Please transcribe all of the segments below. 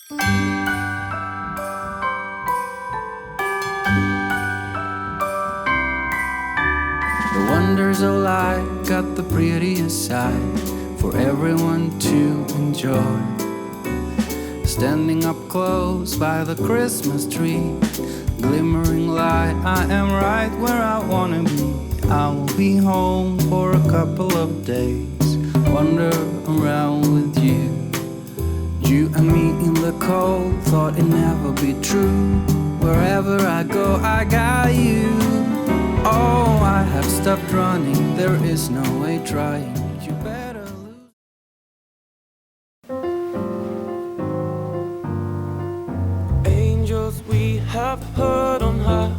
The wonders of life got the prettiest side for everyone to enjoy. Standing up close by the Christmas tree, glimmering light, I am right where I wanna be. I will be home for a couple of days, wander around with you. You and me in the cold, thought it'd never be true. Wherever I go, I got you. Oh, I have stopped running, there is no way trying. You better lose. Angels we have heard on high,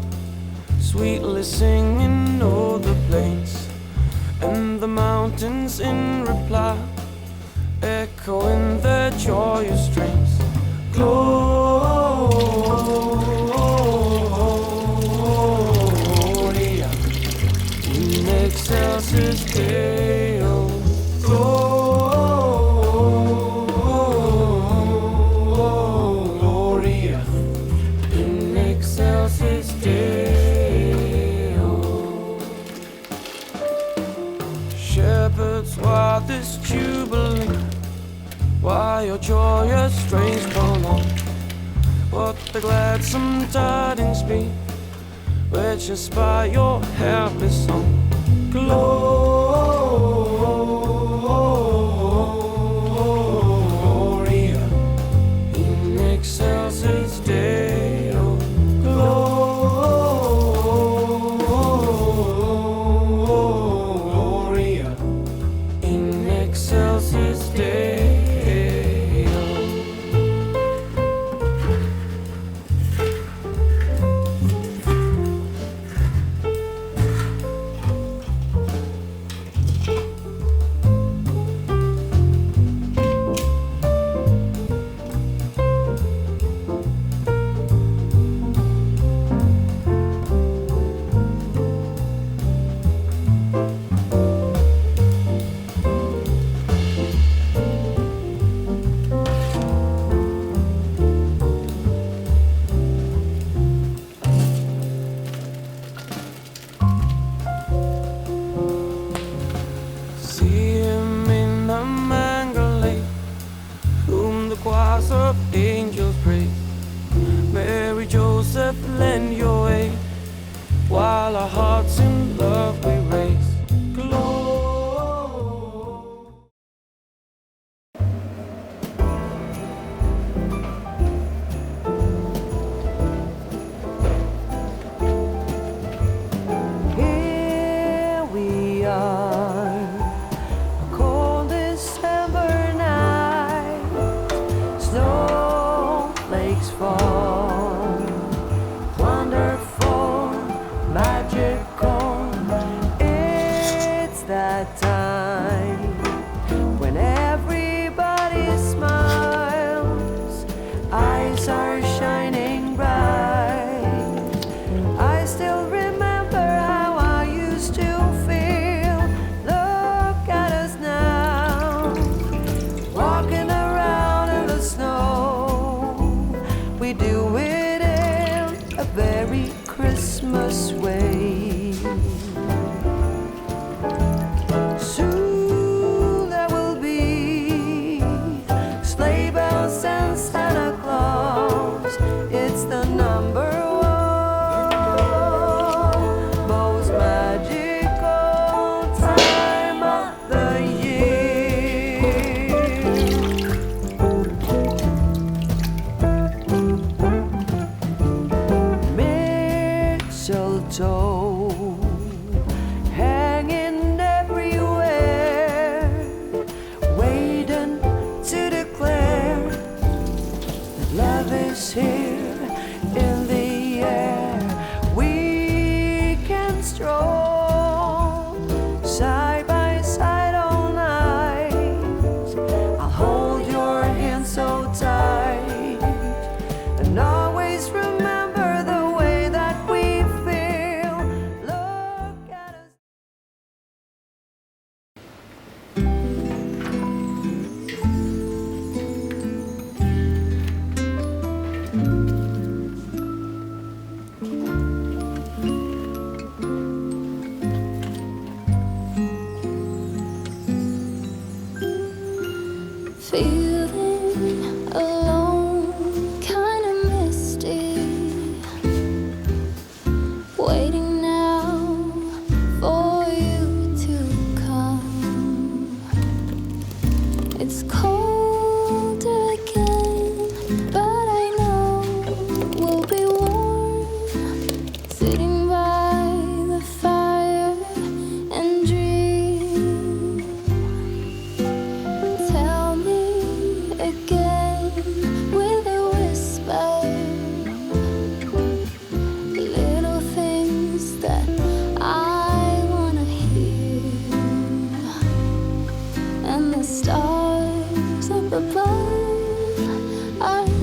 sweetly singing o'er the plains, and the mountains in reply, echoing their joyous strains. Gloria in excelsis Deo. Gloria in excelsis Deo. Shepherds, why this jubilee? Why your joyous strains prolong? What the gladsome tidings be, which inspire your happy song? Gloria in excelsis Deo. Gloria in excelsis Deo. Choirs of angels praise. Mary, Joseph, lend your aid, while our hearts in love we raise. Here we are, a cold December night, snowflakes fall, wonderful, magical. It's that time when everybody smiles, eyes are shining bright. I still remember how I used to feel. Look at us now, walking around in the snow. We do it in a very Christmas way. Soon there will be sleigh bells and Santa Claus. It's the number most magical time of the year. Mistletoe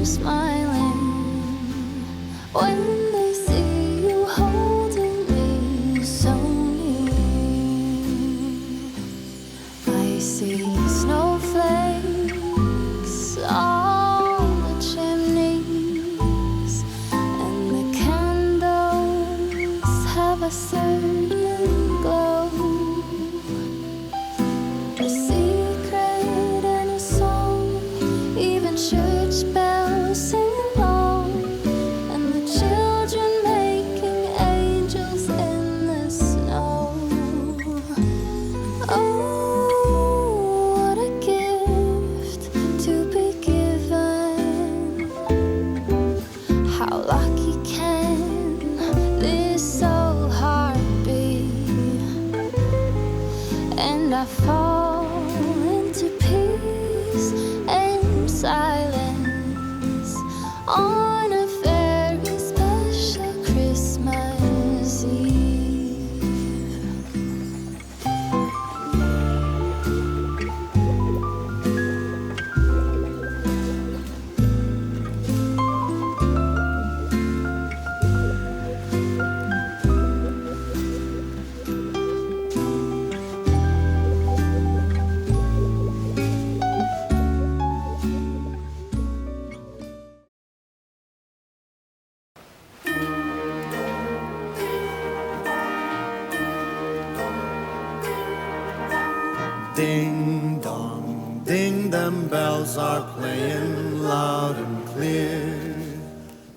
smiling when they see you holding me so near. I see snowflakes on the chimneys, and the candles have a certain glow, a secret and a song, even church bells sing along, and the children making angels in the snow. Oh, what a gift to be given. How lucky can this old heart be? And I fall into peace and silence on a very special Christmas Eve. Ding dong, ding, them bells are playing loud and clear.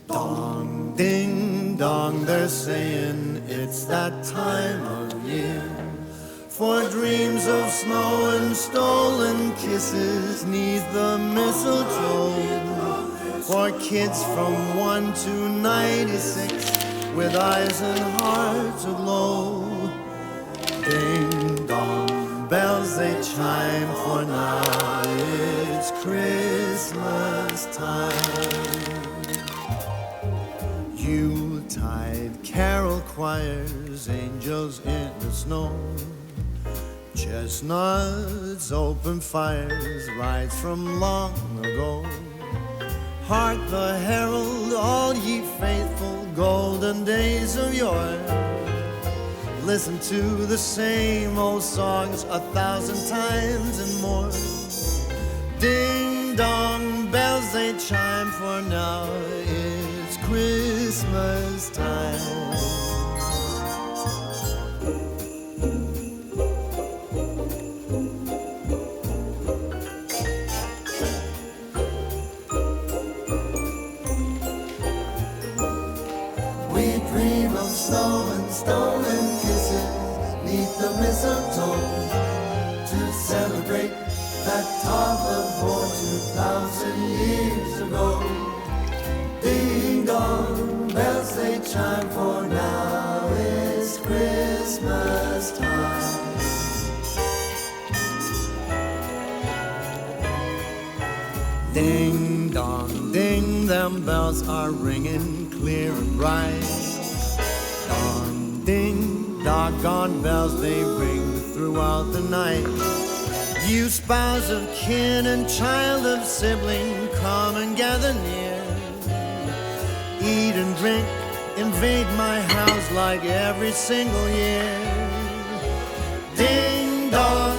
Dong, ding dong, they're saying it's that time of year. For dreams of snow and stolen kisses neath the mistletoe. For kids from 1 to 96 with eyes and hearts aglow. Ding dong, bells they chime, for now it's Christmas time. Yuletide carol choirs, angels in the snow, chestnuts, open fires, rides from long ago. Hark the herald, all ye faithful, golden days of yore. Listen to the same old songs 1,000 times and more. Ding dong, bells they chime, for now it's Christmas time. We dream of snow and stolen kisses neath the mistletoe, to celebrate that top of war 2,000 years ago. Ding dong, bells they chime, for now it's Christmas time. Ding dong, ding, them bells are ringing clear and bright. Dong, ding, doggone bells, they ring throughout the night. You spouse of kin and child of sibling, come and gather near. Eat and drink, invade my house like every single year. Ding dong,